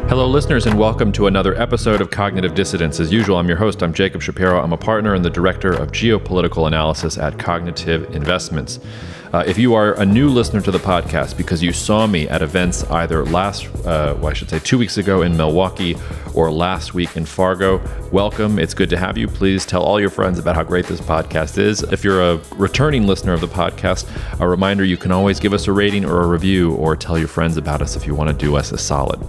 Hello, listeners, and welcome to another episode of Cognitive Dissidence. As usual, I'm your host. I'm Jacob Shapiro. I'm a partner and the director of geopolitical analysis at Cognitive Investments. If you are a new listener to the podcast because you saw me at events either 2 weeks ago in Milwaukee or last week in Fargo, welcome. It's good to have you. Please tell all your friends about how great this podcast is. If you're a returning listener of the podcast, a reminder, you can always give us a rating or a review or tell your friends about us if you want to do us a solid.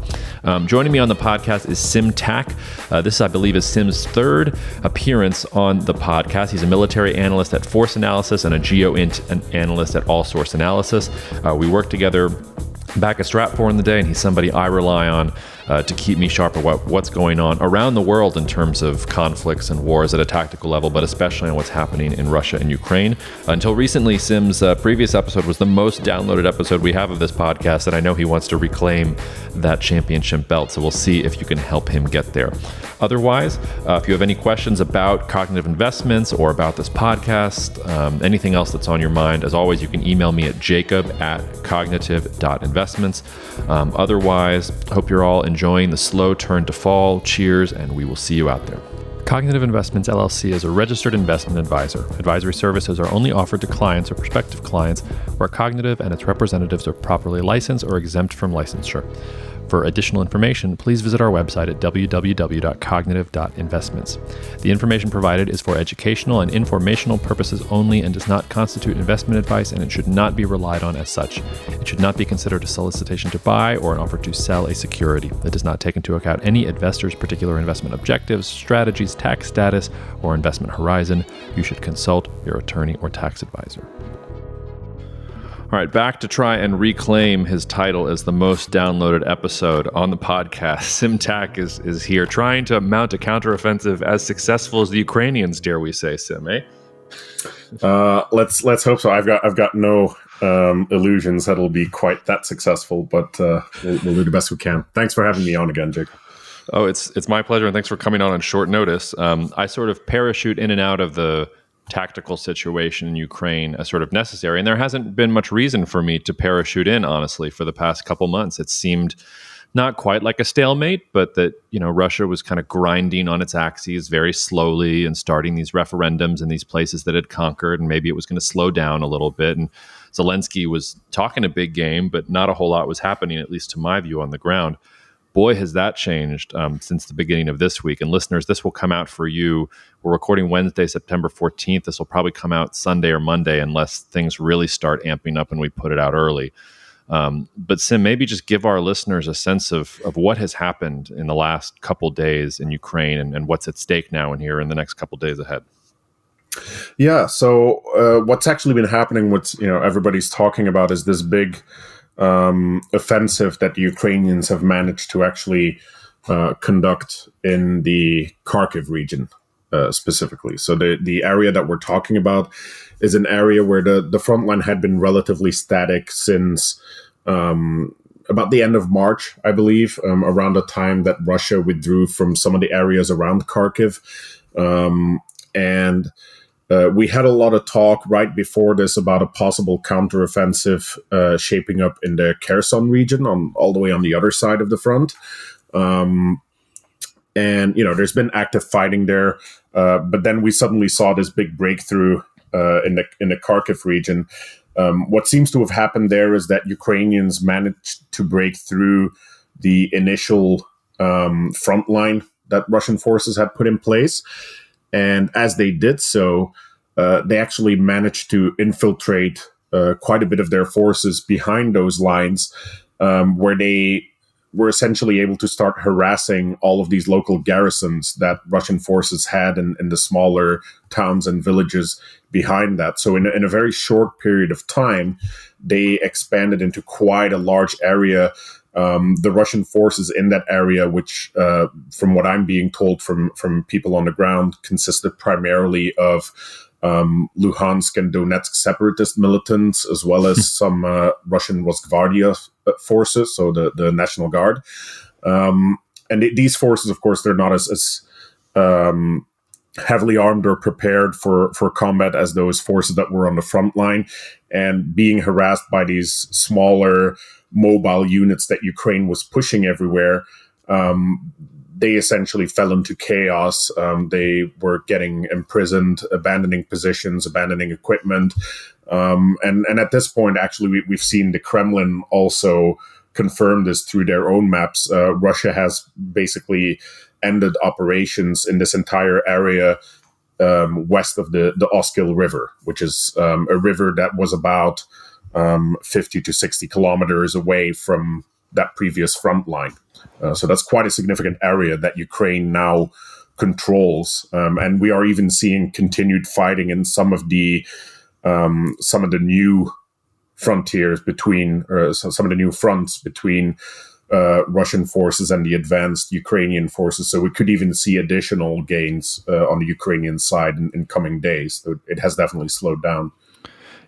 Joining me on the podcast is Sim Tack. This, I believe, is Sim's third appearance on the podcast. He's a military analyst at Force Analysis and a geo-int analyst at All Source Analysis. We work together back at Stratfor in the day, and he's somebody I rely on to keep me sharp about what's going on around the world in terms of conflicts and wars at a tactical level, but especially on what's happening in Russia and Ukraine. Until recently, Sim's previous episode was the most downloaded episode we have of this podcast, and I know he wants to reclaim that championship belt, so we'll see if you can help him get there. Otherwise, if you have any questions about cognitive investments or about this podcast, anything else that's on your mind, as always, you can email me at jacob@cognitive.investments. Otherwise, hope you're all enjoying the slow turn to fall. Cheers, and we will see you out there. Cognitive Investments LLC is a registered investment advisor. Advisory services are only offered to clients or prospective clients where Cognitive and its representatives are properly licensed or exempt from licensure. For additional information, please visit our website at www.cognitive.investments. The information provided is for educational and informational purposes only and does not constitute investment advice, and it should not be relied on as such. It should not be considered a solicitation to buy or an offer to sell a security. It does not take into account any investor's particular investment objectives, strategies, tax status, or investment horizon. You should consult your attorney or tax advisor. All right, back to try and reclaim his title as the most downloaded episode on the podcast. Sim Tack is here trying to mount a counteroffensive as successful as the Ukrainians, dare we say, Sim, eh? Let's hope so. I've got no illusions that it'll be quite that successful, but we'll do the best we can. Thanks for having me on again, Jake. Oh, it's my pleasure, and thanks for coming on short notice. I sort of parachute in and out of the tactical situation in Ukraine as sort of necessary. And there hasn't been much reason for me to parachute in, honestly, for the past couple months. It seemed not quite like a stalemate, but that, Russia was kind of grinding on its axes very slowly and starting these referendums in these places that it conquered. And maybe it was going to slow down a little bit. And Zelensky was talking a big game, but not a whole lot was happening, at least to my view on the ground. Boy, has that changed since the beginning of this week. And listeners, this will come out for you. We're recording Wednesday, September 14th. This will probably come out Sunday or Monday unless things really start amping up and we put it out early. But Sim, maybe just give our listeners a sense of what has happened in the last couple days in Ukraine and what's at stake now and here in the next couple days ahead. Yeah, so what's actually been happening, what everybody's talking about is this big offensive that the Ukrainians have managed to actually conduct in the Kharkiv region specifically. So the area that we're talking about is an area where the front line had been relatively static since about the end of March, I believe, around the time that Russia withdrew from some of the areas around Kharkiv. We had a lot of talk right before this about a possible counteroffensive shaping up in the Kherson region, all the way on the other side of the front. There's been active fighting there, but then we suddenly saw this big breakthrough in the Kharkiv region. What seems to have happened there is that Ukrainians managed to break through the initial front line that Russian forces had put in place. And as they did so, they actually managed to infiltrate quite a bit of their forces behind those lines, where they were essentially able to start harassing all of these local garrisons that Russian forces had in the smaller towns and villages behind that. So in a very short period of time, they expanded into quite a large area. The Russian forces in that area, which, from what I'm being told from people on the ground, consisted primarily of Luhansk and Donetsk separatist militants, as well as some Russian Rosgvardia forces, so the National Guard. These forces, of course, they're not as heavily armed or prepared for combat as those forces that were on the front line, and being harassed by these smaller mobile units that Ukraine was pushing everywhere. they essentially fell into chaos. They were getting imprisoned, abandoning positions, abandoning equipment. And at this point, actually, we've seen the Kremlin also confirm this through their own maps. Russia has basically ended operations in this entire area west of the Oskil River, which is a river that was about 50 to 60 kilometers away from that previous front line. So that's quite a significant area that Ukraine now controls, and we are even seeing continued fighting in some of the new frontiers between, some of the new fronts between Russian forces and the advanced Ukrainian forces. So we could even see additional gains on the Ukrainian side in coming days. So it has definitely slowed down.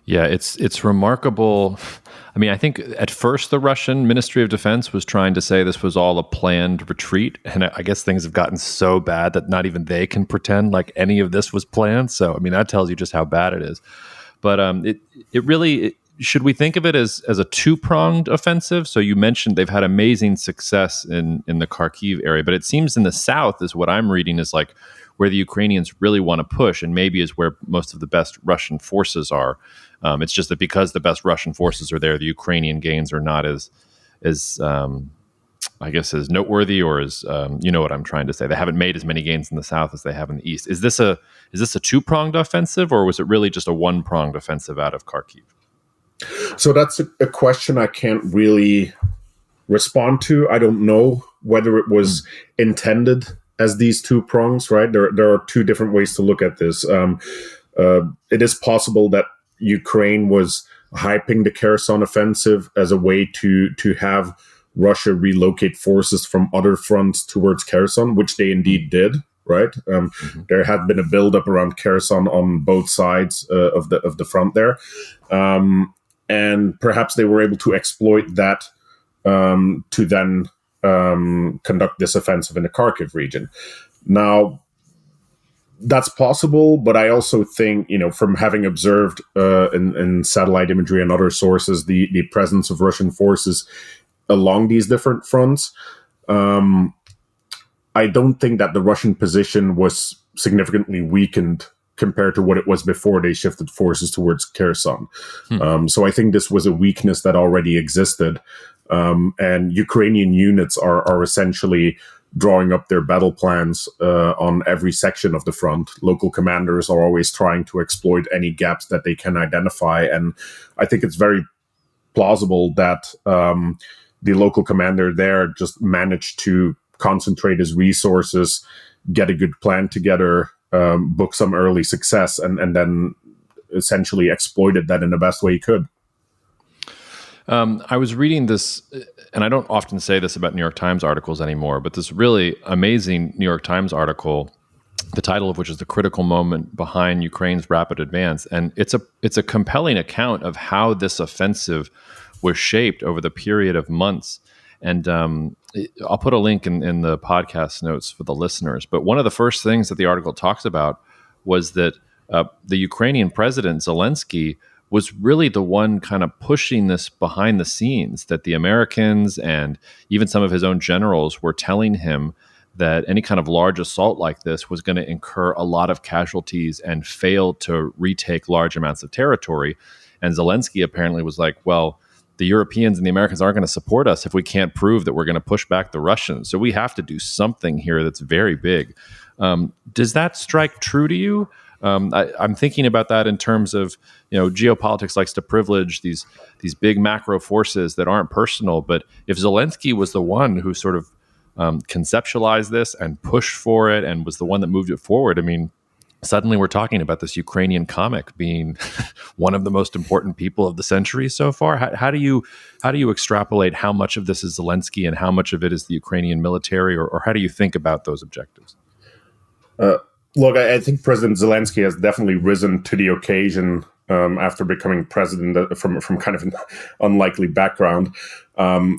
Yeah, it's remarkable. I mean, I think at first the Russian Ministry of Defense was trying to say this was all a planned retreat, and I guess things have gotten so bad that not even they can pretend like any of this was planned. So, I mean, that tells you just how bad it is. But it really should we think of it as a two-pronged offensive? So you mentioned they've had amazing success in the Kharkiv area, but it seems in the south is what I'm reading is like where the Ukrainians really want to push, and maybe is where most of the best Russian forces are. It's just that because the best Russian forces are there, the Ukrainian gains are not as I guess, as noteworthy, or as you know what I'm trying to say. They haven't made as many gains in the south as they have in the east. Is this a two-pronged offensive, or was it really just a one-pronged offensive out of Kharkiv? So that's a question I can't really respond to. I don't know whether it was intended as these two prongs, right? There are two different ways to look at this. It is possible that Ukraine was hyping the Kherson offensive as a way to have Russia relocate forces from other fronts towards Kherson, which they indeed did, right? There had been a buildup around Kherson on both sides of the front there. And perhaps they were able to exploit that to then conduct this offensive in the Kharkiv region. Now, that's possible, but I also think, from having observed in satellite imagery and other sources, the presence of Russian forces along these different fronts, I don't think that the Russian position was significantly weakened compared to what it was before they shifted forces towards Kherson. So I think this was a weakness that already existed. And Ukrainian units are essentially drawing up their battle plans on every section of the front. Local commanders are always trying to exploit any gaps that they can identify. And I think it's very plausible that the local commander there just managed to concentrate his resources, get a good plan together, book some early success, and then essentially exploited that in the best way he could. I was reading this, and I don't often say this about New York Times articles anymore, but this really amazing New York Times article, the title of which is "The Critical Moment Behind Ukraine's Rapid Advance," and it's a compelling account of how this offensive was shaped over the period of months. And I'll put a link in the podcast notes for the listeners. But one of the first things that the article talks about was that the Ukrainian president, Zelensky, was really the one kind of pushing this behind the scenes, that the Americans and even some of his own generals were telling him that any kind of large assault like this was going to incur a lot of casualties and fail to retake large amounts of territory. And Zelensky apparently was like, well, the Europeans and the Americans aren't going to support us if we can't prove that we're going to push back the Russians. So we have to do something here that's very big. Does that strike true to you? I'm thinking about that in terms of, geopolitics likes to privilege these big macro forces that aren't personal. But if Zelensky was the one who sort of conceptualized this and pushed for it and was the one that moved it forward, I mean, suddenly we're talking about this Ukrainian comic being one of the most important people of the century so far. How do you extrapolate how much of this is Zelensky and how much of it is the Ukrainian military, or how do you think about those objectives? Look, I think President Zelensky has definitely risen to the occasion after becoming president from kind of an unlikely background.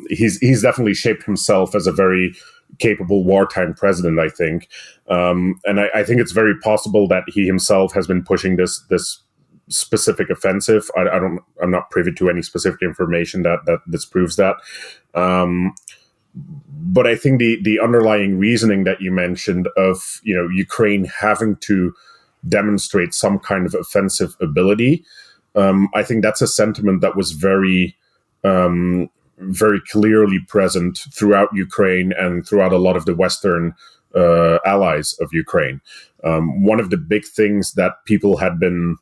He's definitely shaped himself as a very capable wartime president, I think. And I think it's very possible that he himself has been pushing this specific offensive. I'm not privy to any specific information that disproves that. But I think the underlying reasoning that you mentioned of, Ukraine having to demonstrate some kind of offensive ability, I think that's a sentiment that was very, very clearly present throughout Ukraine and throughout a lot of the Western allies of Ukraine. One of the big things that people had been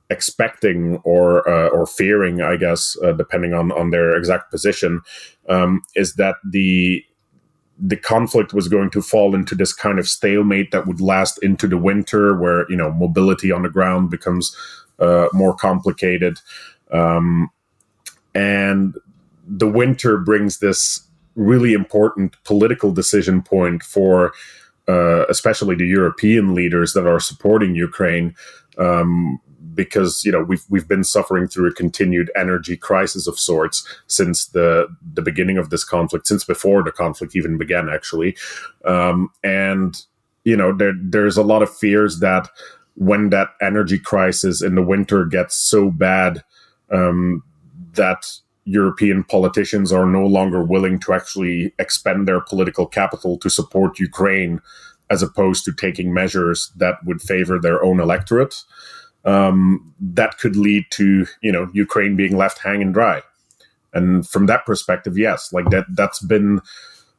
expecting or fearing, I guess, depending on their exact position, is that the conflict was going to fall into this kind of stalemate that would last into the winter, where mobility on the ground becomes more complicated, and the winter brings this really important political decision point for especially the European leaders that are supporting Ukraine. Because we've been suffering through a continued energy crisis of sorts since the beginning of this conflict, since before the conflict even began, actually. And there's a lot of fears that when that energy crisis in the winter gets so bad, that European politicians are no longer willing to actually expend their political capital to support Ukraine, as opposed to taking measures that would favor their own electorate. That could lead to, Ukraine being left hanging dry. And from that perspective, yes, that's been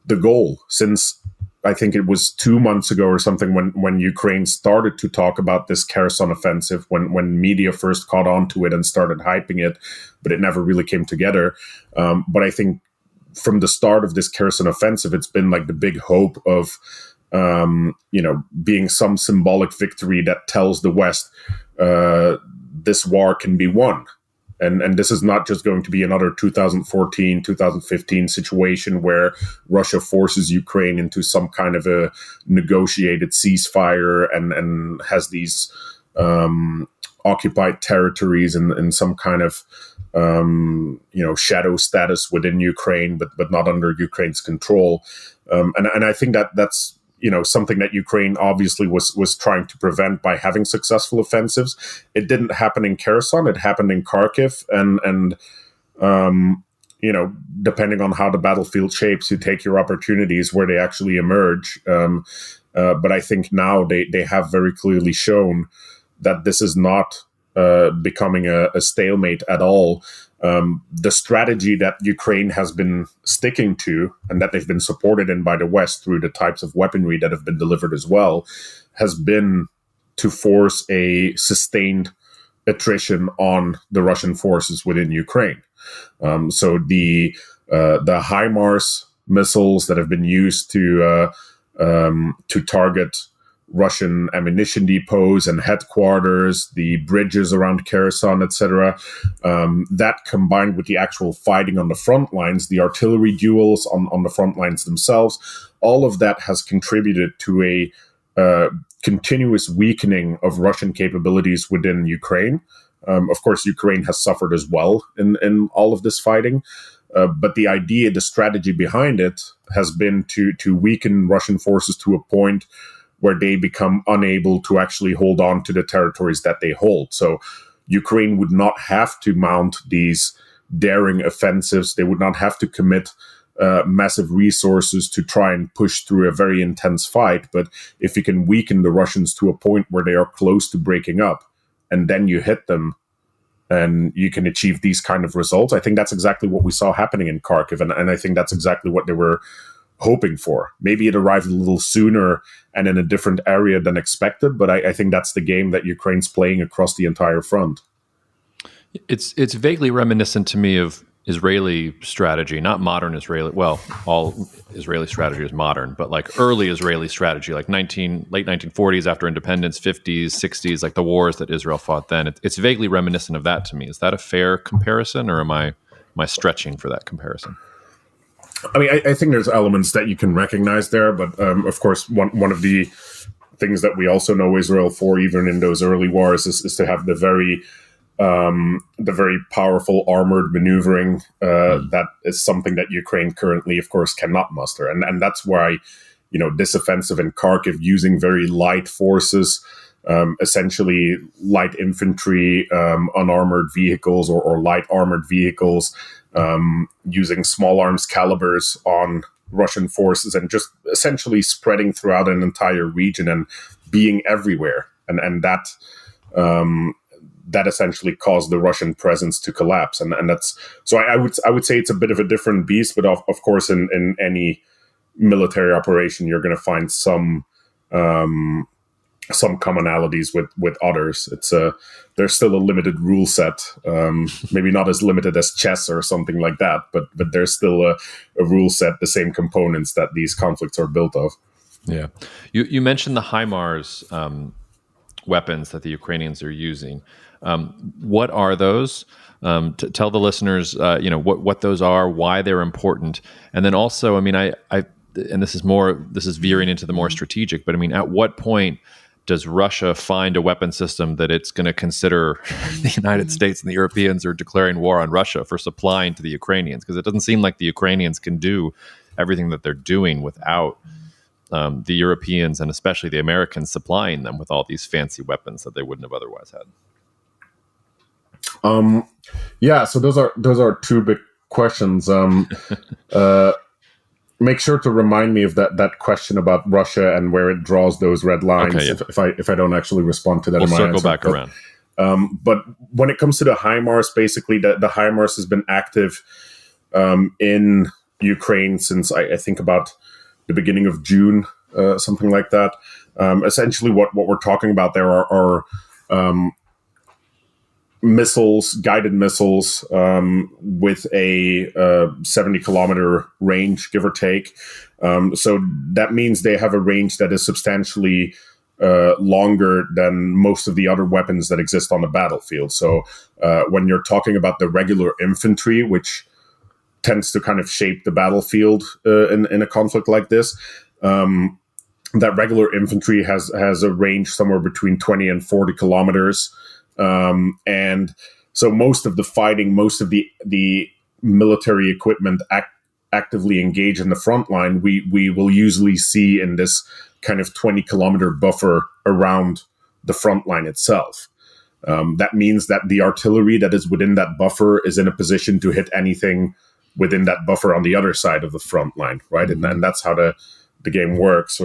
the goal since, I think it was 2 months ago or something, when Ukraine started to talk about this Kherson offensive, when media first caught on to it and started hyping it, but it never really came together. But I think from the start of this Kherson offensive, it's been like the big hope of, being some symbolic victory that tells the West, this war can be won. And this is not just going to be another 2014, 2015 situation where Russia forces Ukraine into some kind of a negotiated ceasefire and has these occupied territories and some kind of shadow status within Ukraine, but not under Ukraine's control. And I think that's something that Ukraine obviously was trying to prevent by having successful offensives. It didn't happen in Kherson; it happened in Kharkiv, and depending on how the battlefield shapes, you take your opportunities where they actually emerge. But I think now they have very clearly shown that this is not becoming a stalemate at all. The strategy that Ukraine has been sticking to, and that they've been supported in by the West through the types of weaponry that have been delivered as well, has been to force a sustained attrition on the Russian forces within Ukraine. So the HIMARS missiles that have been used to target Russian ammunition depots and headquarters, the bridges around Kherson, etc. That combined with the actual fighting on the front lines, the artillery duels on the front lines themselves, all of that has contributed to a continuous weakening of Russian capabilities within Ukraine. Of course, Ukraine has suffered as well in all of this fighting. But the idea, the strategy behind it has been to weaken Russian forces to a point where they become unable to actually hold on to the territories that they hold. So Ukraine would not have to mount these daring offensives. They would not have to commit massive resources to try and push through a very intense fight. But if you can weaken the Russians to a point where they are close to breaking up, and then you hit them, and you can achieve these kind of results, I think that's exactly what we saw happening in Kharkiv. And I think that's exactly what they were hoping for. Maybe it arrived a little sooner and in a different area than expected, but I think that's the game that Ukraine's playing across the entire front. It's vaguely reminiscent to me of Israeli strategy, not modern Israeli. Well, all Israeli strategy is modern, but like early Israeli strategy, like late 1940s after independence, 50s, 60s, like the wars that Israel fought then. It's vaguely reminiscent of that to me. Is that a fair comparison, or am I stretching for that comparison? I mean, I think there's elements that you can recognize there, but of course, one of the things that we also know Israel for, even in those early wars, is to have the very powerful armored maneuvering. That is something that Ukraine currently, of course, cannot muster, and that's why this offensive in Kharkiv, using very light forces, essentially light infantry, unarmored vehicles or light armored vehicles. Using small arms calibers on Russian forces and just essentially spreading throughout an entire region and being everywhere. And that essentially caused the Russian presence to collapse. And that's so I would say it's a bit of a different beast, but of course in any military operation you're going to find some commonalities with others. There's still a limited rule set, maybe not as limited as chess or something like that, but there's still a rule set, the same components that these conflicts are built of. Yeah, you mentioned the HIMARS weapons that the Ukrainians are using. What are those? Tell the listeners, what those are, why they're important, and then also, I mean, I and this is veering into the more strategic, but I mean, at what point does Russia find a weapon system that it's going to consider the United States and the Europeans are declaring war on Russia for supplying to the Ukrainians? Because it doesn't seem like the Ukrainians can do everything that they're doing without the Europeans and especially the Americans supplying them with all these fancy weapons that they wouldn't have otherwise had. So those are two big questions. Make sure to remind me of that question about Russia and where it draws those red lines. Okay, yeah. If I don't actually respond to that, we'll circle back around. But when it comes to the HIMARS, basically the HIMARS has been active in Ukraine since I think about the beginning of June, something like that. Essentially, what we're talking about there are missiles, guided missiles, with a 70-kilometer range, give or take. So that means they have a range that is substantially longer than most of the other weapons that exist on the battlefield. So when you're talking about the regular infantry, which tends to kind of shape the battlefield in a conflict like this, that regular infantry has a range somewhere between 20 and 40 kilometers. And so most of the fighting, most of the military equipment actively engage in the front line, we will usually see in this kind of 20-kilometer buffer around the front line itself. That means that the artillery that is within that buffer is in a position to hit anything within that buffer on the other side of the front line, right? And that's how the game works.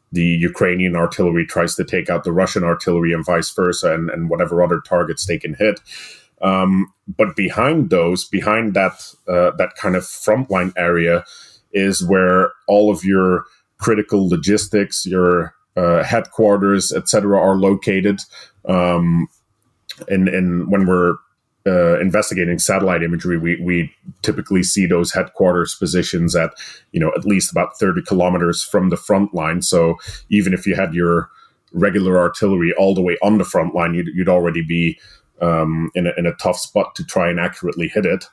The Ukrainian artillery tries to take out the Russian artillery and vice versa, and whatever other targets they can hit. But behind that kind of frontline area is where all of your critical logistics, your headquarters, etc., are located. And when we're investigating satellite imagery, we typically see those headquarters positions at least about 30 kilometers from the front line. So even if you had your regular artillery all the way on the front line, you'd already be in a tough spot to try and accurately hit it.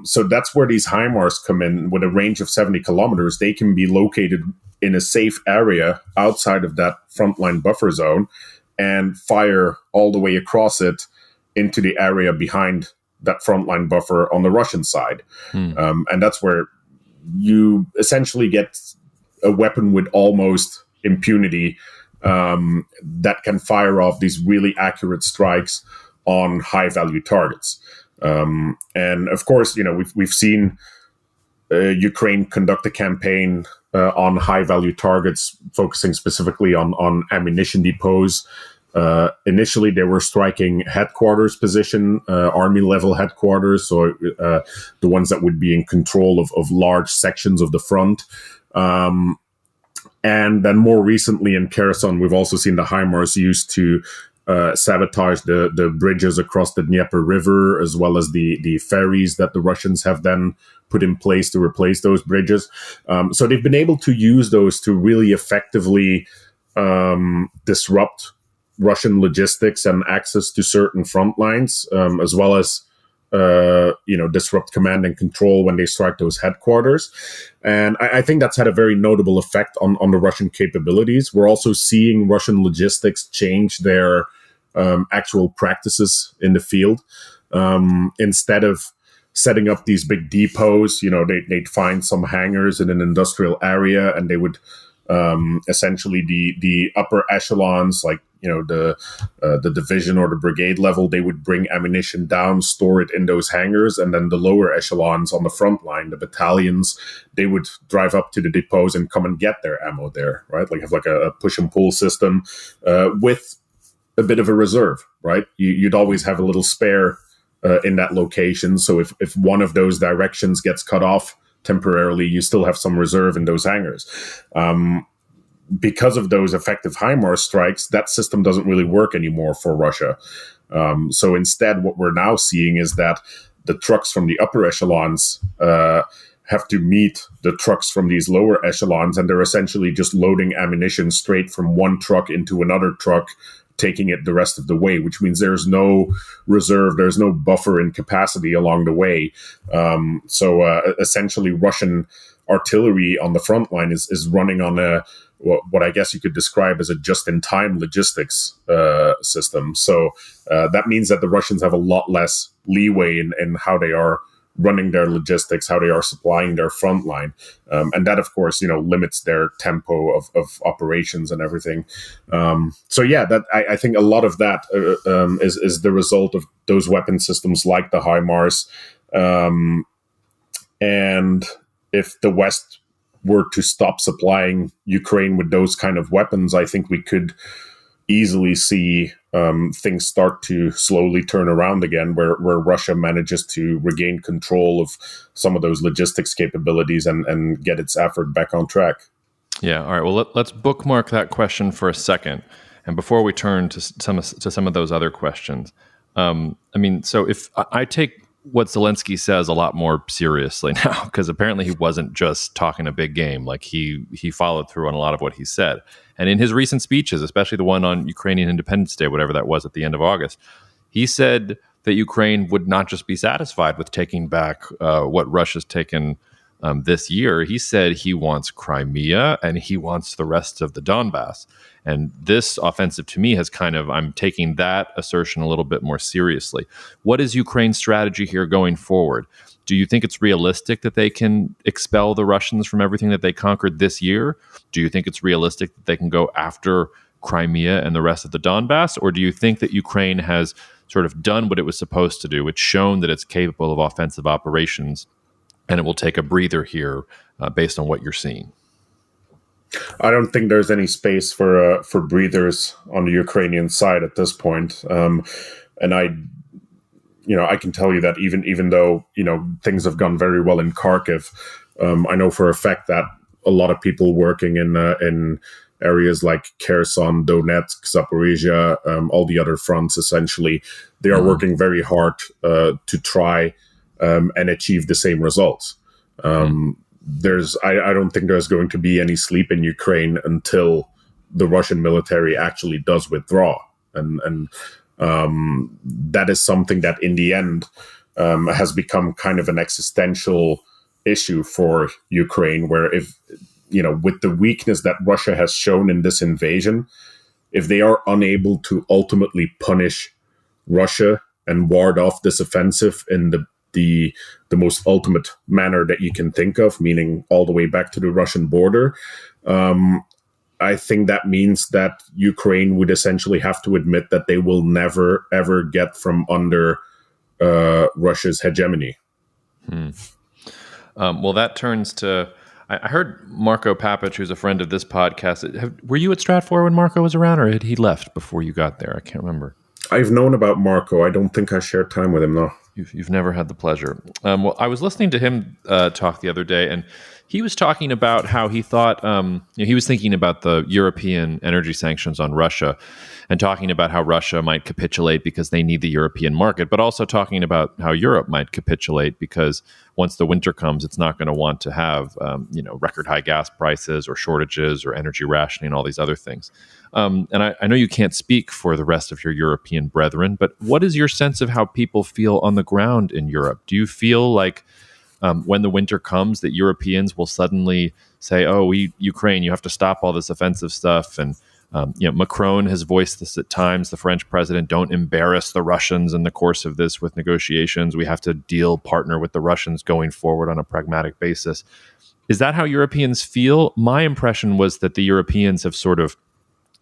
So that's where these HIMARS come in. With a range of 70 kilometers, they can be located in a safe area outside of that frontline buffer zone and fire all the way across it into the area behind that frontline buffer on the Russian side. And that's where you essentially get a weapon with almost impunity that can fire off these really accurate strikes on high-value targets. And of course, we've seen Ukraine conduct a campaign on high-value targets, focusing specifically on ammunition depots. Initially, they were striking headquarters position, army-level headquarters, so the ones that would be in control of large sections of the front. And then more recently in Kherson, we've also seen the HIMARS used to sabotage the bridges across the Dnieper River, as well as the ferries that the Russians have then put in place to replace those bridges. So they've been able to use those to really effectively disrupt Russian logistics and access to certain front lines, as well as disrupt command and control when they strike those headquarters. And I think that's had a very notable effect on the Russian capabilities. We're also seeing Russian logistics change their actual practices in the field. Instead of setting up these big depots, they'd find some hangars in an industrial area, and they would Essentially, the upper echelons, like the division or the brigade level, they would bring ammunition down, store it in those hangars, and then the lower echelons on the front line, the battalions, they would drive up to the depots and come and get their ammo there, right? Like have like a push and pull system with a bit of a reserve, right? You'd always have a little spare in that location. So if one of those directions gets cut off temporarily, you still have some reserve in those hangars. Because of those effective HIMARS strikes, that system doesn't really work anymore for Russia. So instead, what we're now seeing is that the trucks from the upper echelons have to meet the trucks from these lower echelons, and they're essentially just loading ammunition straight from one truck into another truck, taking it the rest of the way, which means there's no reserve, there's no buffer in capacity along the way. So essentially, Russian artillery on the front line is running on what I guess you could describe as a just-in-time logistics system. So that means that the Russians have a lot less leeway in how they are running their logistics, how they are supplying their front line. And that, of course, limits their tempo of operations and everything. So yeah, that I think a lot of that is the result of those weapon systems like the HIMARS. And if the West were to stop supplying Ukraine with those kind of weapons, I think we could easily see things start to slowly turn around again, where Russia manages to regain control of some of those logistics capabilities and get its effort back on track. Yeah. All right. Well, let's bookmark that question for a second. And before we turn to some of those other questions, so if I take what Zelensky says a lot more seriously now, because apparently he wasn't just talking a big game. Like he followed through on a lot of what he said. And in his recent speeches, especially the one on Ukrainian Independence Day, whatever that was at the end of August, he said that Ukraine would not just be satisfied with taking back what Russia's taken this year. He said he wants Crimea and he wants the rest of the Donbass. And this offensive to me has I'm taking that assertion a little bit more seriously. What is Ukraine's strategy here going forward? Do you think it's realistic that they can expel the Russians from everything that they conquered this year? Do you think it's realistic that they can go after Crimea and the rest of the Donbass? Or do you think that Ukraine has sort of done what it was supposed to do? It's shown that it's capable of offensive operations, and it will take a breather here based on what you're seeing. I don't think there's any space for breathers on the Ukrainian side at this point. And I can tell you that even though things have gone very well in Kharkiv, I know for a fact that a lot of people working in areas like Kherson, Donetsk, Zaporizhia, all the other fronts, essentially, they are working very hard to try and achieve the same results. I don't think there's going to be any sleep in Ukraine until the Russian military actually does withdraw. And that is something that in the end has become kind of an existential issue for Ukraine, where if, with the weakness that Russia has shown in this invasion, if they are unable to ultimately punish Russia and ward off this offensive in the most ultimate manner that you can think of, meaning all the way back to the Russian border, I think that means that Ukraine would essentially have to admit that they will never, ever get from under Russia's hegemony. Well, that turns to... I heard Marco Papic, who's a friend of this podcast. Were you at Stratfor when Marco was around, or had he left before you got there? I can't remember. I've known about Marco. I don't think I shared time with him, though. You've never had the pleasure. Well, I was listening to him talk the other day, and he was talking about how he thought he was thinking about the European energy sanctions on Russia, and talking about how Russia might capitulate because they need the European market, but also talking about how Europe might capitulate because once the winter comes, it's not going to want to have record high gas prices or shortages or energy rationing, all these other things. And I know you can't speak for the rest of your European brethren, but what is your sense of how people feel on the ground in Europe? Do you feel like when the winter comes that Europeans will suddenly say, Ukraine, you have to stop all this offensive stuff? And, Macron has voiced this at times, the French president, don't embarrass the Russians in the course of this with negotiations. We have to partner with the Russians going forward on a pragmatic basis. Is that how Europeans feel? My impression was that the Europeans have sort of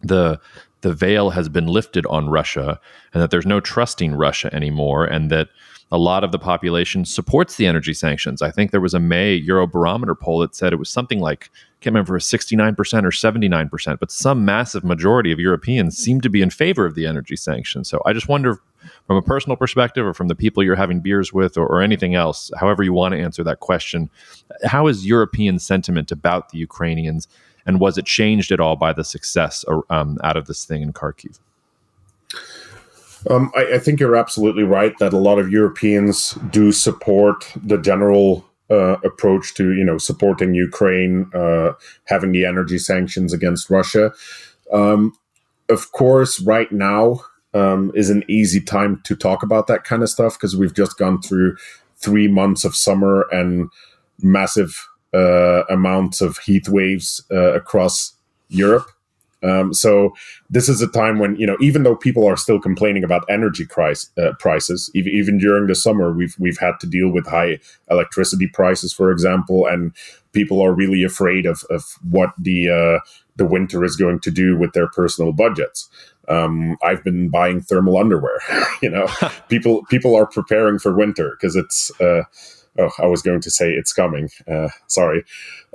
the veil has been lifted on Russia, and that there's no trusting Russia anymore, and that a lot of the population supports the energy sanctions. I think there was a May Eurobarometer poll that said it was something like, I can't remember, 69% or 79%, but some massive majority of Europeans seem to be in favor of the energy sanctions. So I just wonder, from a personal perspective or from the people you're having beers with, or anything else, however you want to answer that question, how is European sentiment about the Ukrainians, and was it changed at all by the success out of this thing in Kharkiv? I think you're absolutely right that a lot of Europeans do support the general approach to, supporting Ukraine, having the energy sanctions against Russia. Of course, right now is an easy time to talk about that kind of stuff because we've just gone through 3 months of summer and massive amounts of heat waves across Europe. So this is a time when, even though people are still complaining about energy prices, even during the summer, we've had to deal with high electricity prices, for example, and people are really afraid of what the winter is going to do with their personal budgets. I've been buying thermal underwear. People are preparing for winter because it's. I was going to say it's coming. Sorry.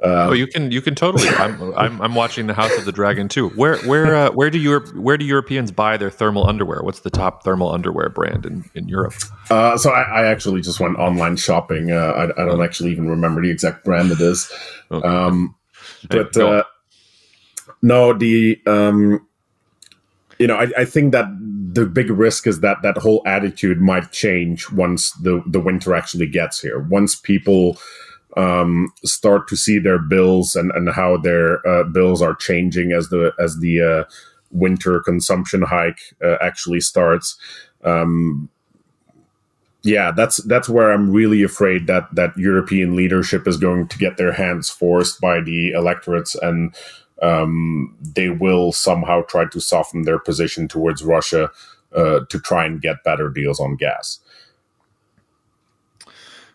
You can totally. I'm watching the House of the Dragon too. Where do Europeans buy their thermal underwear? What's the top thermal underwear brand in Europe? So I actually just went online shopping. I don't actually even remember the exact brand it is. Okay. I think that the big risk is that whole attitude might change once the winter actually gets here. Once people start to see their bills and how their bills are changing as the winter consumption hike actually starts. That's where I'm really afraid that European leadership is going to get their hands forced by the electorates, and they will somehow try to soften their position towards Russia to try and get better deals on gas.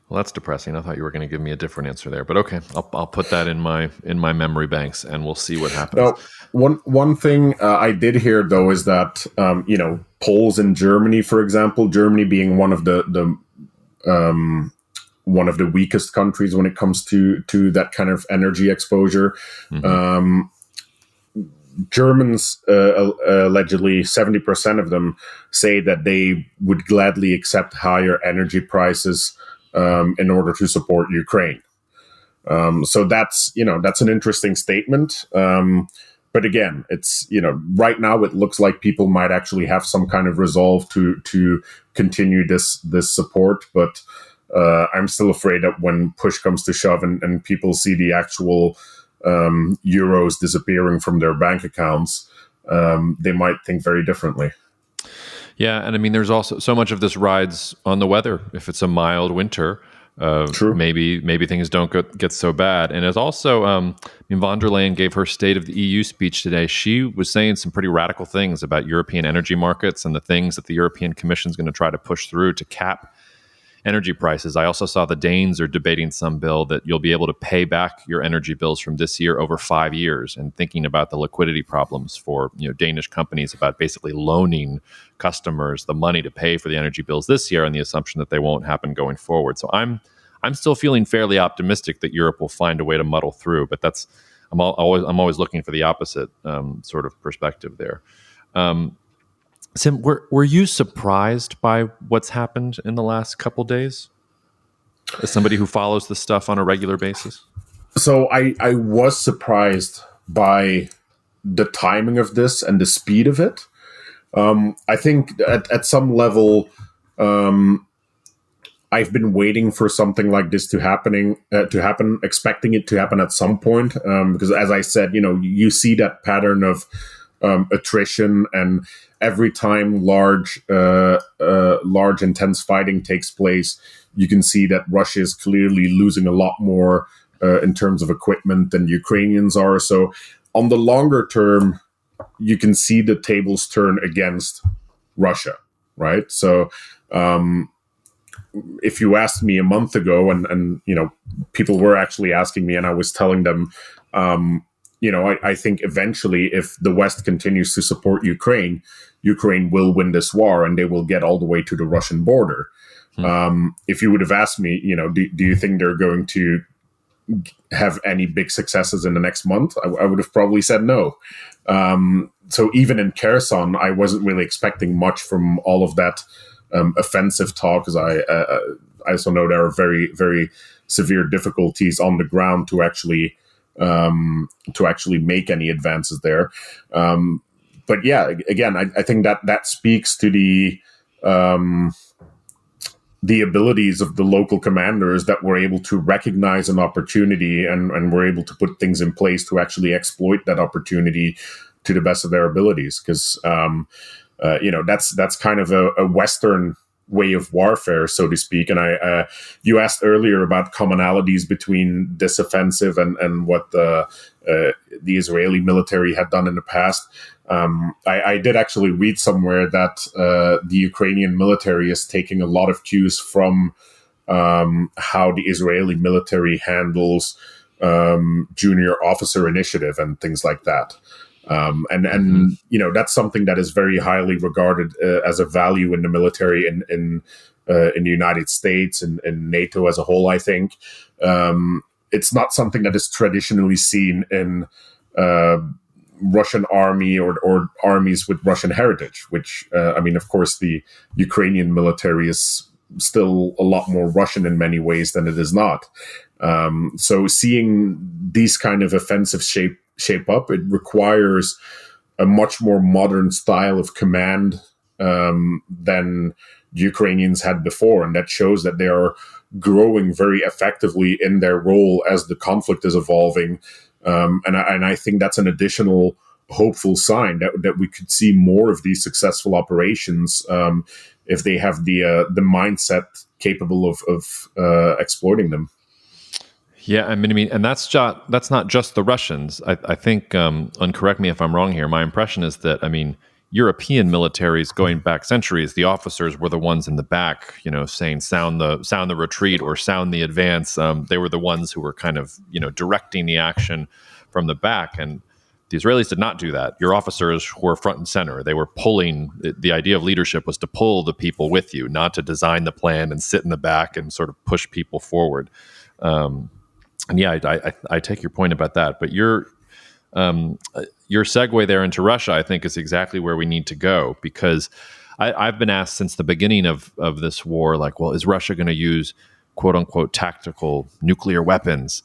Well, that's depressing. I thought you were going to give me a different answer there, but okay, I'll put that in my memory banks, and we'll see what happens. Now, one thing I did hear though is that polls in Germany, for example, Germany being one of the weakest countries when it comes to that kind of energy exposure. Mm-hmm. Germans, allegedly 70% of them say that they would gladly accept higher energy prices in order to support Ukraine. So that's an interesting statement. But again, it's, right now it looks like people might actually have some kind of resolve to continue this support. But I'm still afraid that when push comes to shove and people see the actual euros disappearing from their bank accounts, they might think very differently. Yeah, and I mean, there's also so much of this rides on the weather. If it's a mild winter, True. maybe things don't get so bad. And it's also, von der Leyen gave her State of the EU speech today. She was saying some pretty radical things about European energy markets and the things that the European Commission is going to try to push through to cap energy prices. I also saw the Danes are debating some bill that you'll be able to pay back your energy bills from this year over 5 years, and thinking about the liquidity problems for Danish companies about basically loaning customers the money to pay for the energy bills this year on the assumption that they won't happen going forward. So I'm still feeling fairly optimistic that Europe will find a way to muddle through, but I'm always looking for the opposite sort of perspective there. Sim, were you surprised by what's happened in the last couple days? As somebody who follows this stuff on a regular basis? So I was surprised by the timing of this and the speed of it. I think at some level, I've been waiting for something like this to happen, expecting it to happen at some point. Because as I said, you see that pattern of attrition, and every time large intense fighting takes place, you can see that Russia is clearly losing a lot more in terms of equipment than Ukrainians are. So on the longer term, you can see the tables turn against Russia, right? So if you asked me a month ago, and people were actually asking me, and I was telling them, I think eventually, if the West continues to support Ukraine, Ukraine will win this war, and they will get all the way to the Russian border. If you would have asked me, do you think they're going to have any big successes in the next month, I would have probably said no. So even in Kherson, I wasn't really expecting much from all of that offensive talk, because I also know there are very, very severe difficulties on the ground to actually make any advances there. But yeah, again, I think that speaks to the abilities of the local commanders, that were able to recognize an opportunity and were able to put things in place to actually exploit that opportunity to the best of their abilities. Because that's kind of a Western way of warfare, so to speak. And you asked earlier about commonalities between this offensive and what the Israeli military had done in the past. I did actually read somewhere that the Ukrainian military is taking a lot of cues from how the Israeli military handles junior officer initiative and things like that. And that's something that is very highly regarded as a value in the military in the United States and NATO as a whole. I think it's not something that is traditionally seen in Russian army or armies with Russian heritage, which of course, the Ukrainian military is still a lot more Russian in many ways than it is not. So seeing these kind of offensive shape up, it requires a much more modern style of command than Ukrainians had before, and that shows that they are growing very effectively in their role as the conflict is evolving. And I think that's an additional hopeful sign that we could see more of these successful operations if they have the mindset capable of exploiting them. Yeah, and that's not just the Russians. I think, and correct me if I'm wrong here, my impression is that, European militaries going back centuries, the officers were the ones in the back, saying sound the retreat or sound the advance. They were the ones who were kind of, directing the action from the back. And the Israelis did not do that. Your officers were front and center. They were pulling. The idea of leadership was to pull the people with you, not to design the plan and sit in the back and sort of push people forward. And yeah, I take your point about that. But your segue there into Russia, I think, is exactly where we need to go, because I've been asked since the beginning of this war, like, well, is Russia going to use quote unquote tactical nuclear weapons?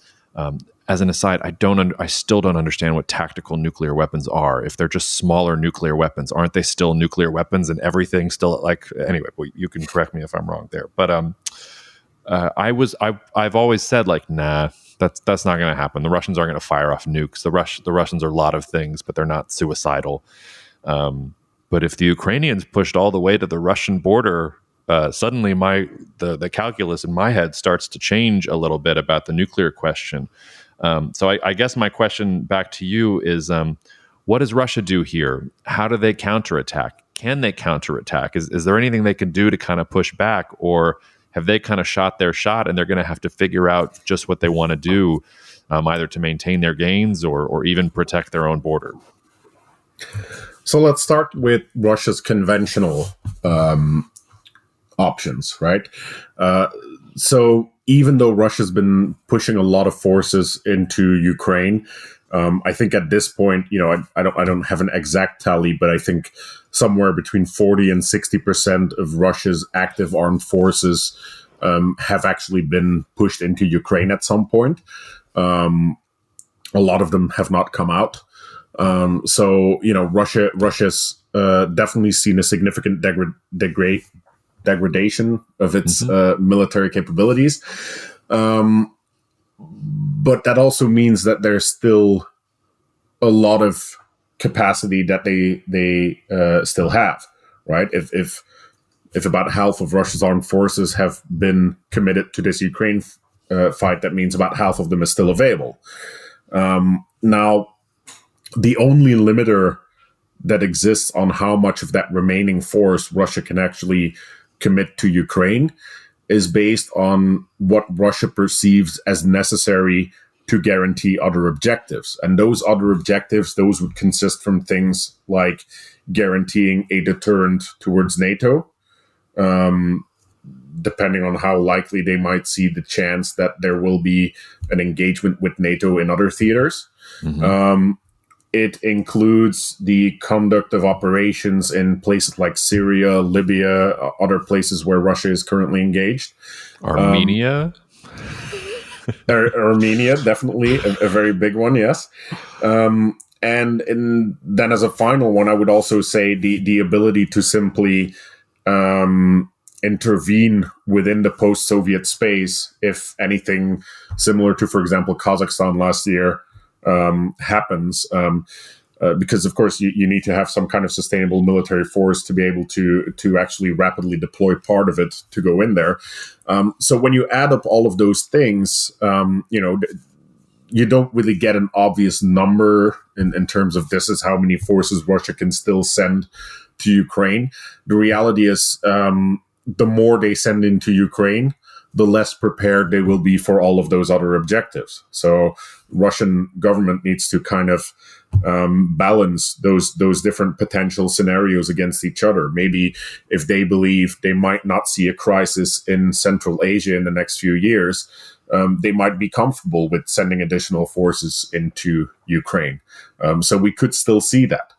As an aside, I still don't understand what tactical nuclear weapons are. If they're just smaller nuclear weapons, aren't they still nuclear weapons and everything still anyway? Well, you can correct me if I'm wrong there, but I've always said, like, nah. That's not going to happen. The Russians aren't going to fire off nukes. The Russians are a lot of things, but they're not suicidal. But if the Ukrainians pushed all the way to the Russian border, suddenly the calculus in my head starts to change a little bit about the nuclear question. So I guess my question back to you is, what does Russia do here? How do they counterattack? Can they counterattack? Is there anything they can do to kind of push back, or have they kind of shot their shot and they're going to have to figure out just what they want to do, either to maintain their gains or even protect their own border? So let's start with Russia's conventional options, right? So even though Russia's been pushing a lot of forces into Ukraine, I think at this point, I don't have an exact tally, but I think somewhere between 40 and 60% of Russia's active armed forces have actually been pushed into Ukraine at some point. A lot of them have not come out. So Russia's definitely seen a significant degradation of its military capabilities. But that also means that there's still a lot of capacity that they still have, right? If about half of Russia's armed forces have been committed to this Ukraine fight, that means about half of them is still available. Now, the only limiter that exists on how much of that remaining force Russia can actually commit to Ukraine is based on what Russia perceives as necessary to guarantee other objectives. And those other objectives, those would consist from things like guaranteeing a deterrent towards NATO, depending on how likely they might see the chance that there will be an engagement with NATO in other theaters. It includes the conduct of operations in places like Syria, Libya, other places where Russia is currently engaged. Armenia? Armenia, definitely a very big one, yes. And then as a final one, I would also say the ability to simply intervene within the post-Soviet space if anything similar to, for example, Kazakhstan last year happens. Because, of course, you need to have some kind of sustainable military force to be able to actually rapidly deploy part of it to go in there. So when you add up all of those things, you don't really get an obvious number in terms of this is how many forces Russia can still send to Ukraine. The reality is the more they send into Ukraine, the less prepared they will be for all of those other objectives. So Russian government needs to kind of balance those different potential scenarios against each other. Maybe if they believe they might not see a crisis in Central Asia in the next few years, they might be comfortable with sending additional forces into Ukraine. So we could still see that.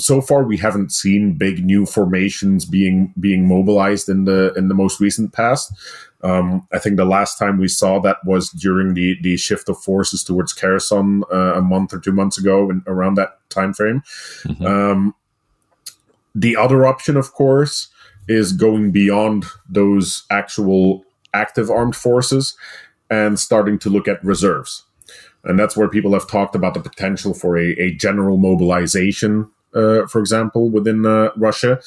So far, we haven't seen big new formations being mobilized in the most recent past. I think the last time we saw that was during the shift of forces towards Kherson a month or 2 months ago, around that time frame. The other option, of course, is going beyond those actual active armed forces and starting to look at reserves. And that's where people have talked about the potential for a general mobilization, for example, within Russia,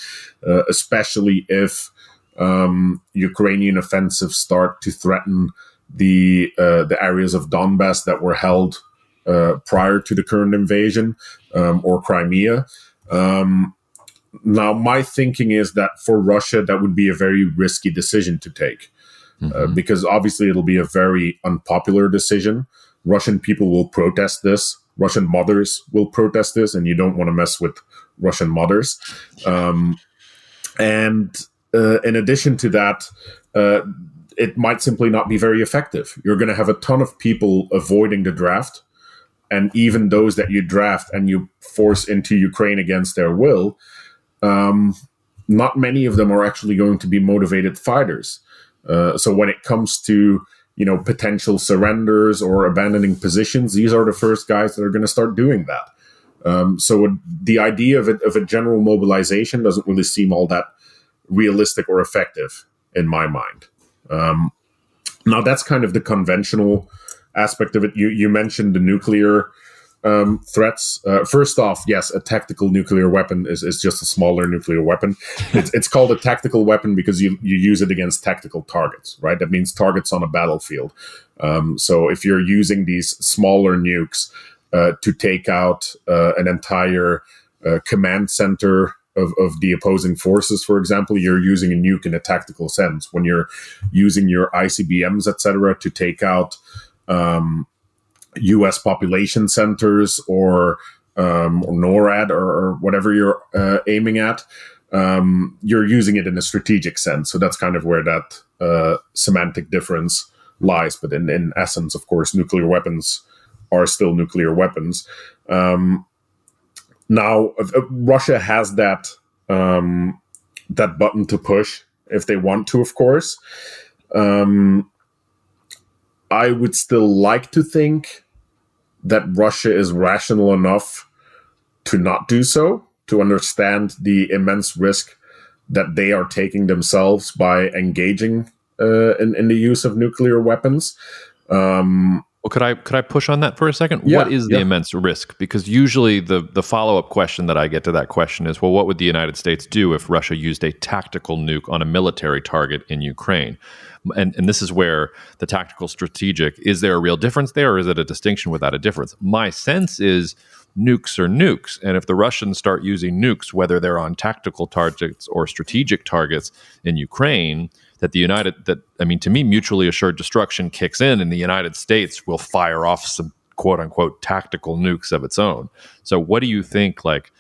especially if Ukrainian offensives start to threaten the areas of Donbass that were held prior to the current invasion, or Crimea. Now, my thinking is that for Russia, that would be a very risky decision to take, because obviously it'll be a very unpopular decision. Russian people will protest this. Russian mothers will protest this, and you don't want to mess with Russian mothers. And in addition to that, it might simply not be very effective. You're going to have a ton of people avoiding the draft, and even those that you draft and you force into Ukraine against their will, not many of them are actually going to be motivated fighters. So when it comes to potential surrenders or abandoning positions, these are the first guys that are going to start doing that. So the idea of a general mobilization doesn't really seem all that realistic or effective in my mind. Now, that's kind of the conventional aspect of it. You mentioned the nuclear threats. First off, yes, a tactical nuclear weapon is just a smaller nuclear weapon. It's called a tactical weapon because you use it against tactical targets, right? That means targets on a battlefield. So if you're using these smaller nukes to take out an entire command center of the opposing forces, for example, you're using a nuke in a tactical sense. When you're using your ICBMs, etc., to take out U.S. population centers or NORAD or whatever you're aiming at, you're using it in a strategic sense. So that's kind of where that semantic difference lies. But in essence, of course, nuclear weapons are still nuclear weapons. Now, Russia has that button to push if they want to, of course. I would still like to think that Russia is rational enough to not do so, to understand the immense risk that they are taking themselves by engaging in the use of nuclear weapons. Well, could I push on that for a second? Yeah, what is the immense risk? Because usually the follow-up question that I get to that question is, well, what would the United States do if Russia used a tactical nuke on a military target in Ukraine? and this is where the tactical strategic, is there a real difference there, or is it a distinction without a difference? My sense is nukes are nukes, and if the Russians start using nukes, whether they're on tactical targets or strategic targets in Ukraine, to me, mutually assured destruction kicks in, and the United States will fire off some quote unquote tactical nukes of its own. So what do you think, like,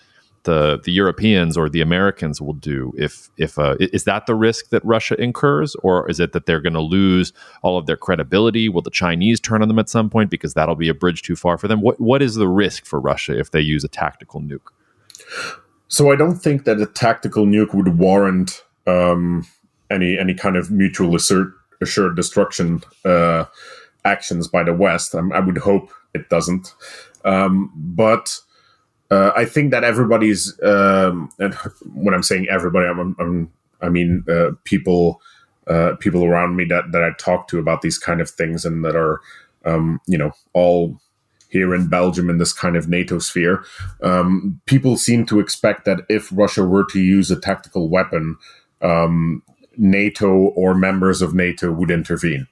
the Europeans or the Americans will do if is that the risk that Russia incurs, or is it that they're going to lose all of their credibility? Will the Chinese turn on them at some point because that'll be a bridge too far for them? What is the risk for Russia if they use a tactical nuke? So I don't think that a tactical nuke would warrant any kind of mutual assured destruction actions by the West. I would hope it doesn't, but. I think that everybody's, and when I'm saying everybody, I mean people around me that I talk to about these kind of things, and that are, all here in Belgium in this kind of NATO sphere. People seem to expect that if Russia were to use a tactical weapon, NATO or members of NATO would intervene.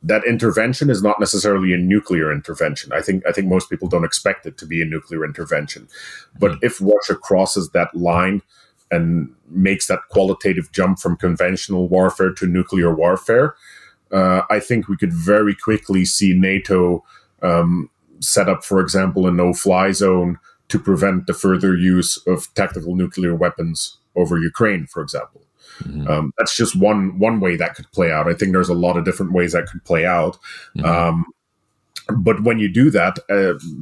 That intervention is not necessarily a nuclear intervention. I think most people don't expect it to be a nuclear intervention. But if Russia crosses that line and makes that qualitative jump from conventional warfare to nuclear warfare, I think we could very quickly see NATO set up, for example, a no-fly zone to prevent the further use of tactical nuclear weapons over Ukraine, for example. That's just one way that could play out. I think there's a lot of different ways that could play out. But when you do that,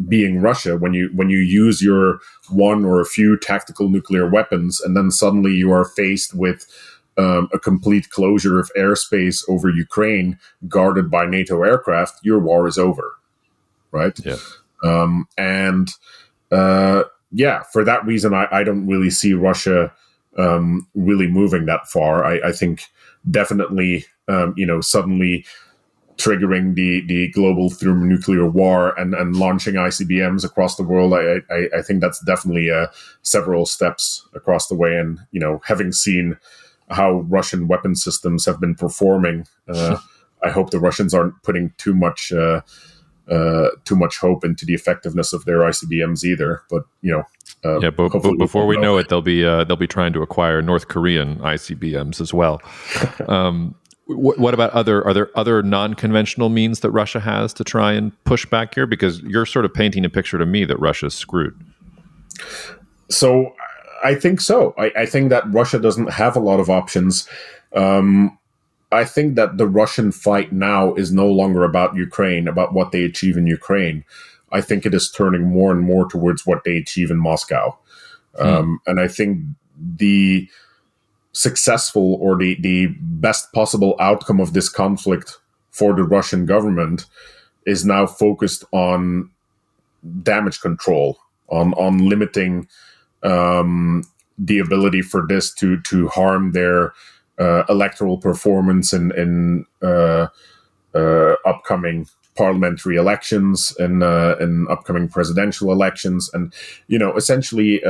being Russia, when you use your one or a few tactical nuclear weapons, and then suddenly you are faced with a complete closure of airspace over Ukraine guarded by NATO aircraft, your war is over, right? Yeah. For that reason, I don't really see Russia really moving that far. I think definitely, suddenly triggering the global thermonuclear war and launching ICBMs across the world, I think that's definitely several steps across the way. And, having seen how Russian weapon systems have been performing, I hope the Russians aren't putting too much hope into the effectiveness of their ICBMs either. But but before we know it, they'll be trying to acquire North Korean ICBMs as well. What about are there other non-conventional means that Russia has to try and push back here? Because you're sort of painting a picture to me that Russia's screwed. So I think so. I think that Russia doesn't have a lot of options. I think that the Russian fight now is no longer about Ukraine, about what they achieve in Ukraine. I think it is turning more and more towards what they achieve in Moscow. And I think the successful or the best possible outcome of this conflict for the Russian government is now focused on damage control, on limiting the ability for this to harm their electoral performance in upcoming parliamentary elections and upcoming presidential elections, and essentially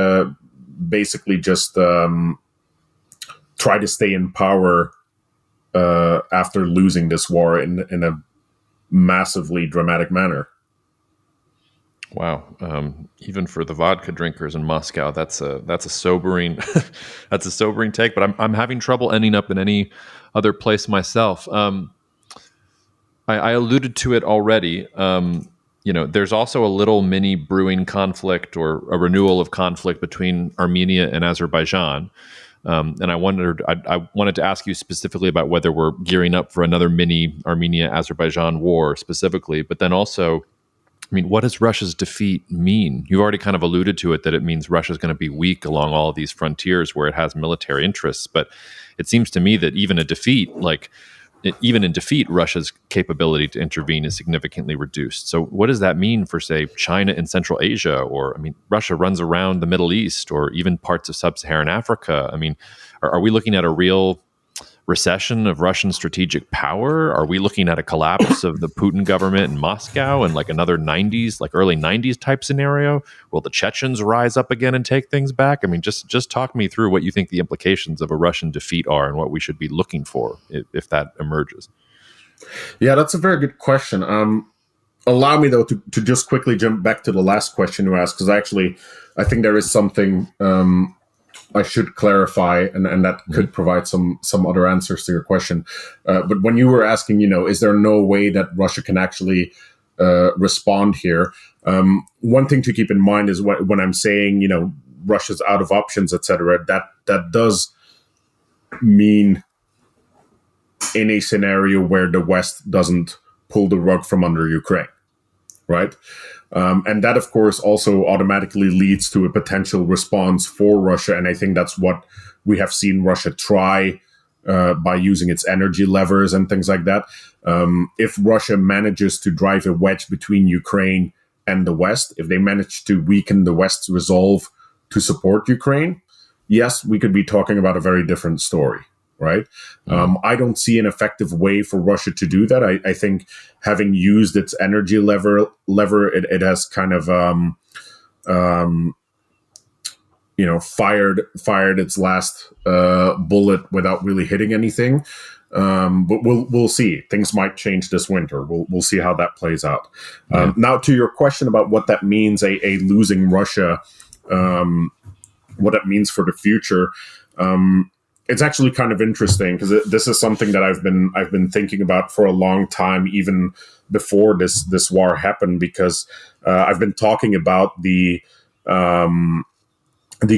basically just try to stay in power after losing this war in a massively dramatic manner. Wow. Even for the vodka drinkers in Moscow, that's a sobering that's a sobering take. But I'm having trouble ending up in any other place myself. I alluded to it already. There's also a little mini brewing conflict or a renewal of conflict between Armenia and Azerbaijan. And I wanted to ask you specifically about whether we're gearing up for another mini Armenia-Azerbaijan war specifically, but then also, what does Russia's defeat mean? You've already kind of alluded to it, that it means Russia's going to be weak along all of these frontiers where it has military interests. But it seems to me that even in defeat, Russia's capability to intervene is significantly reduced. So what does that mean for, say, China in Central Asia? Or, Russia runs around the Middle East or even parts of sub-Saharan Africa. Are we looking at a real recession of Russian strategic power? Are we looking at a collapse of the Putin government in Moscow and like another 90s, like early 90s type scenario? Will the Chechens rise up again and take things back? I mean, just talk me through what you think the implications of a Russian defeat are and what we should be looking for if that emerges. Yeah, that's a very good question. Allow me, though, to just quickly jump back to the last question you asked, because I think there is something I should clarify, and that could provide some other answers to your question. But when you were asking, is there no way that Russia can actually respond here? One thing to keep in mind is when I'm saying, Russia's out of options, etc., that does mean in a scenario where the West doesn't pull the rug from under Ukraine, right? And that, of course, also automatically leads to a potential response for Russia. And I think that's what we have seen Russia try by using its energy levers and things like that. If Russia manages to drive a wedge between Ukraine and the West, if they manage to weaken the West's resolve to support Ukraine, yes, we could be talking about a very different story. Right. I don't see an effective way for Russia to do that. I think having used its energy lever, it has kind of, fired its last bullet without really hitting anything. But we'll see. Things might change this winter. We'll see how that plays out. Now, to your question about what that means, a losing Russia, what that means for the future. It's actually kind of interesting because this is something that I've been thinking about for a long time, even before this war happened. Because I've been talking about the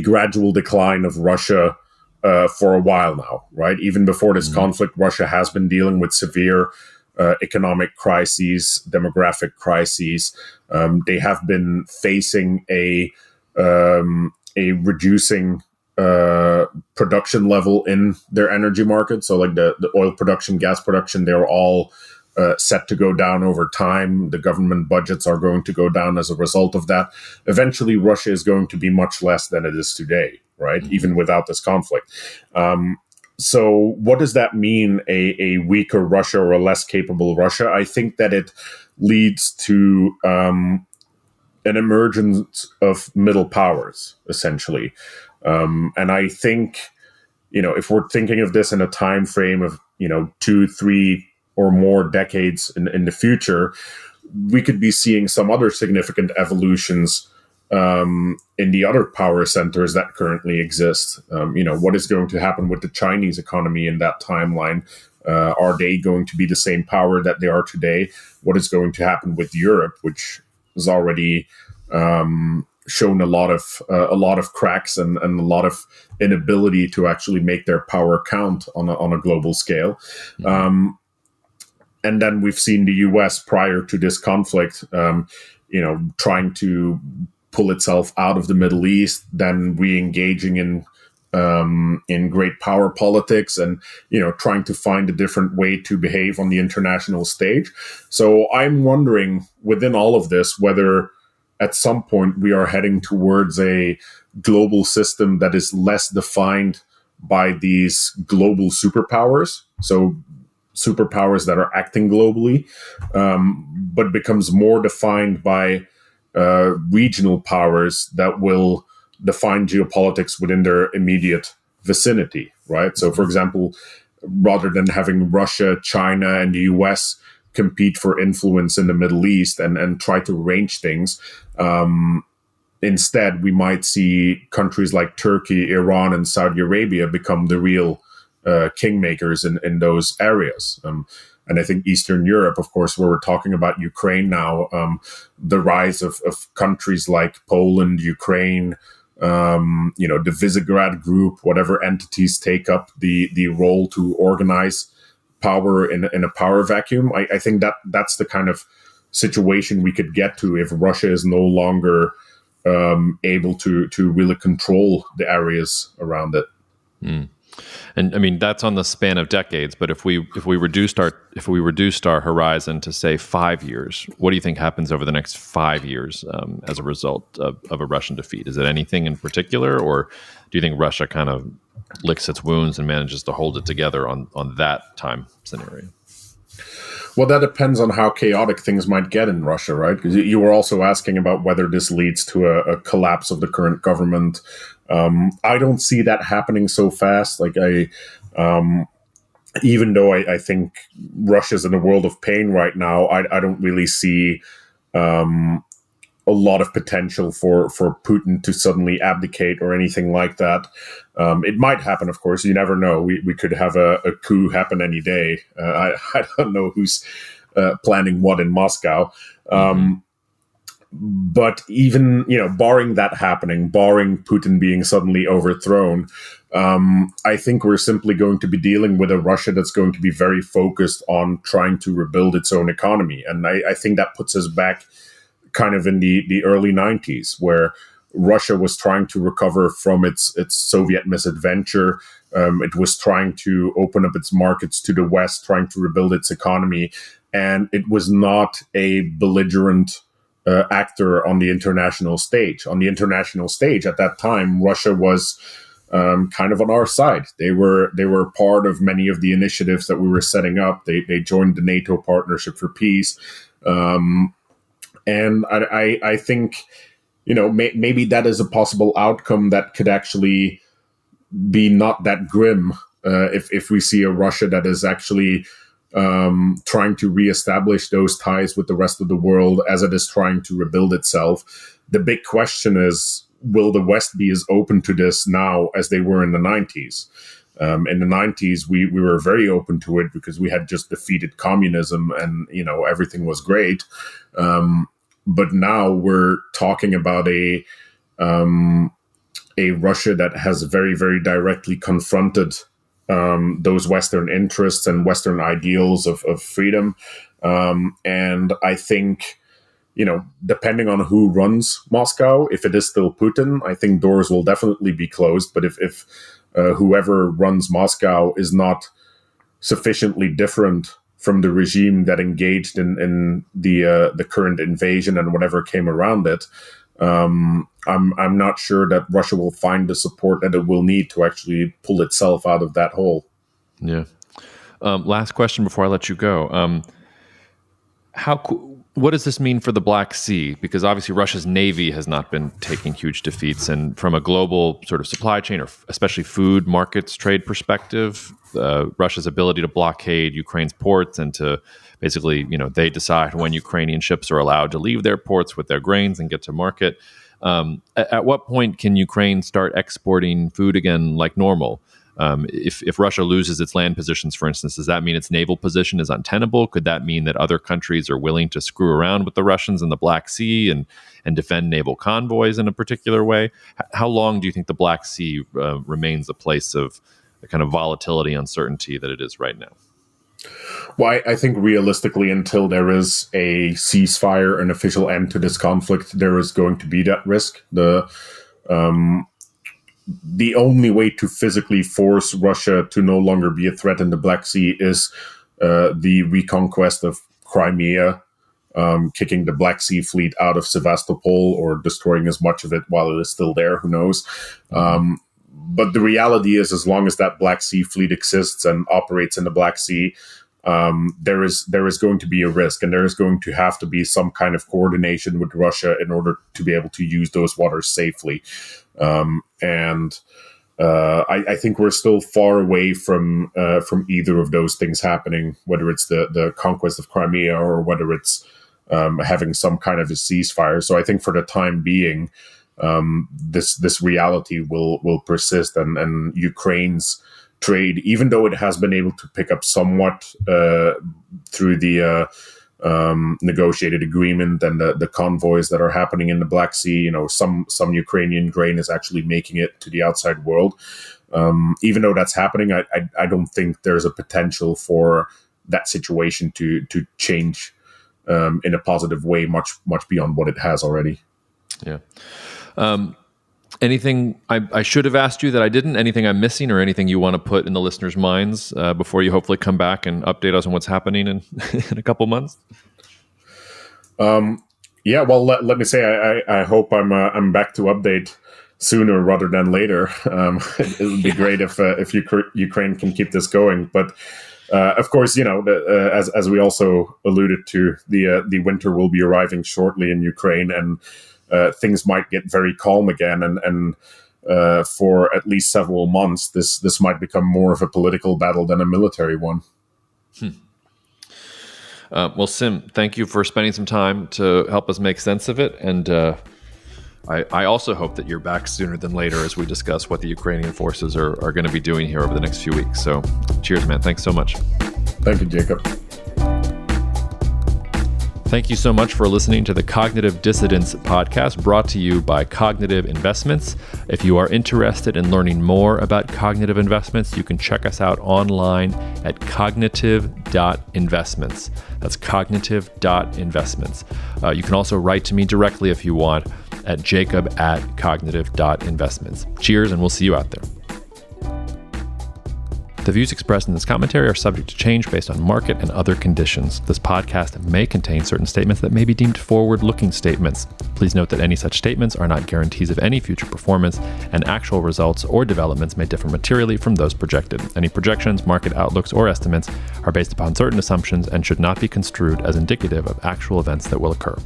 gradual decline of Russia for a while now, right? Even before this conflict, Russia has been dealing with severe economic crises, demographic crises. They have been facing a reducing production level in their energy market. So like the oil production, gas production, they're all set to go down over time. The government budgets are going to go down as a result of that. Eventually, Russia is going to be much less than it is today, right? Even without this conflict. So what does that mean, a weaker Russia or a less capable Russia? I think that it leads to an emergence of middle powers, essentially. And I think, if we're thinking of this in a time frame of, 2, 3 or more decades in the future, we could be seeing some other significant evolutions in the other power centers that currently exist. What is going to happen with the Chinese economy in that timeline? Are they going to be the same power that they are today? What is going to happen with Europe, which is already shown a lot of cracks and a lot of inability to actually make their power count on a global scale. And then we've seen the U.S. prior to this conflict, trying to pull itself out of the Middle East, then re-engaging in great power politics and, trying to find a different way to behave on the international stage. So I'm wondering within all of this, whether at some point we are heading towards a global system that is less defined by these global superpowers. So superpowers that are acting globally, but becomes more defined by regional powers that will define geopolitics within their immediate vicinity, right? So, for example, rather than having Russia, China, and the US compete for influence in the Middle East and try to arrange things, instead, we might see countries like Turkey, Iran, and Saudi Arabia become the real kingmakers in those areas. And I think Eastern Europe, of course, where we're talking about Ukraine now, the rise of countries like Poland, Ukraine, the Visegrad Group, whatever entities take up the role to organize power in a power vacuum. I think that's the kind of situation we could get to if Russia is no longer able to really control the areas around it. And I mean, that's on the span of decades. But if we reduced our horizon to say 5 years, what do you think happens over the next 5 years as a result of a Russian defeat? Is it anything in particular, or do you think Russia kind of licks its wounds and manages to hold it together on that time scenario? Well, that depends on how chaotic things might get in Russia, right? Because you were also asking about whether this leads to a collapse of the current government. I don't see that happening so fast. Even though I think Russia's in a world of pain right now, I don't really see a lot of potential for Putin to suddenly abdicate or anything like that. It might happen, of course. You never know. We could have a coup happen any day. I don't know who's planning what in Moscow. But even, barring that happening, barring Putin being suddenly overthrown, I think we're simply going to be dealing with a Russia that's going to be very focused on trying to rebuild its own economy. And I think that puts us back kind of in the early 90s, where Russia was trying to recover from its Soviet misadventure. It was trying to open up its markets to the West, trying to rebuild its economy. And it was not a belligerent actor on the international stage. On the international stage at that time, Russia was kind of on our side. They were part of many of the initiatives that we were setting up. They joined the NATO Partnership for Peace. And I think, maybe that is a possible outcome that could actually be not that grim if we see a Russia that is actually trying to reestablish those ties with the rest of the world as it is trying to rebuild itself. The big question is, will the West be as open to this now as they were in the 90s? In the 90s, we were very open to it because we had just defeated communism and, everything was great. But now we're talking about a Russia that has very, very directly confronted those Western interests and Western ideals of freedom. And I think, depending on who runs Moscow, if it is still Putin, I think doors will definitely be closed. But if whoever runs Moscow is not sufficiently different from the regime that engaged in the current invasion and whatever came around it, I'm not sure that Russia will find the support that it will need to actually pull itself out of that hole. Yeah. Last question before I let you go. What does this mean for the Black Sea? Because obviously Russia's navy has not been taking huge defeats. And from a global sort of supply chain, or especially food markets trade perspective, Russia's ability to blockade Ukraine's ports and to basically, they decide when Ukrainian ships are allowed to leave their ports with their grains and get to market. At what point can Ukraine start exporting food again like normal? If Russia loses its land positions, for instance, does that mean its naval position is untenable? Could that mean that other countries are willing to screw around with the Russians in the Black Sea and defend naval convoys in a particular way? How long do you think the Black Sea remains a place of the kind of volatility, uncertainty that it is right now? Well, I think realistically, until there is a ceasefire, an official end to this conflict, there is going to be that risk. The only way to physically force Russia to no longer be a threat in the Black Sea is the reconquest of Crimea, kicking the Black Sea fleet out of Sevastopol or destroying as much of it while it is still there. Who knows? But the reality is, as long as that Black Sea fleet exists and operates in the Black Sea, there is going to be a risk, and there is going to have to be some kind of coordination with Russia in order to be able to use those waters safely. I think we're still far away from either of those things happening, whether it's the conquest of Crimea or whether it's having some kind of a ceasefire. So I think for the time being, this reality will persist, and Ukraine's trade, even though it has been able to pick up somewhat through the negotiated agreement and the convoys that are happening in the Black Sea, some Ukrainian grain is actually making it to the outside world. Even though that's happening, I don't think there's a potential for that situation to change in a positive way, much beyond what it has already. Yeah. Anything I should have asked you that I didn't? Anything I'm missing, or anything you want to put in the listeners' minds before you hopefully come back and update us on what's happening in a couple months? Yeah. Well, let me say I hope I'm back to update sooner rather than later. It would be great if Ukraine can keep this going. But of course, as we also alluded to, the winter will be arriving shortly in Ukraine, and things might get very calm again. And for at least several months, this might become more of a political battle than a military one. Well, Sim, thank you for spending some time to help us make sense of it. And I also hope that you're back sooner than later as we discuss what the Ukrainian forces are going to be doing here over the next few weeks. So cheers, man. Thanks so much. Thank you, Jacob. Thank you so much for listening to the Cognitive Dissidence podcast, brought to you by Cognitive Investments. If you are interested in learning more about cognitive investments, you can check us out online at cognitive.investments. That's cognitive.investments. You can also write to me directly if you want at jacob@cognitive.investments. Cheers, and we'll see you out there. The views expressed in this commentary are subject to change based on market and other conditions. This podcast may contain certain statements that may be deemed forward-looking statements. Please note that any such statements are not guarantees of any future performance, and actual results or developments may differ materially from those projected. Any projections, market outlooks, or estimates are based upon certain assumptions and should not be construed as indicative of actual events that will occur.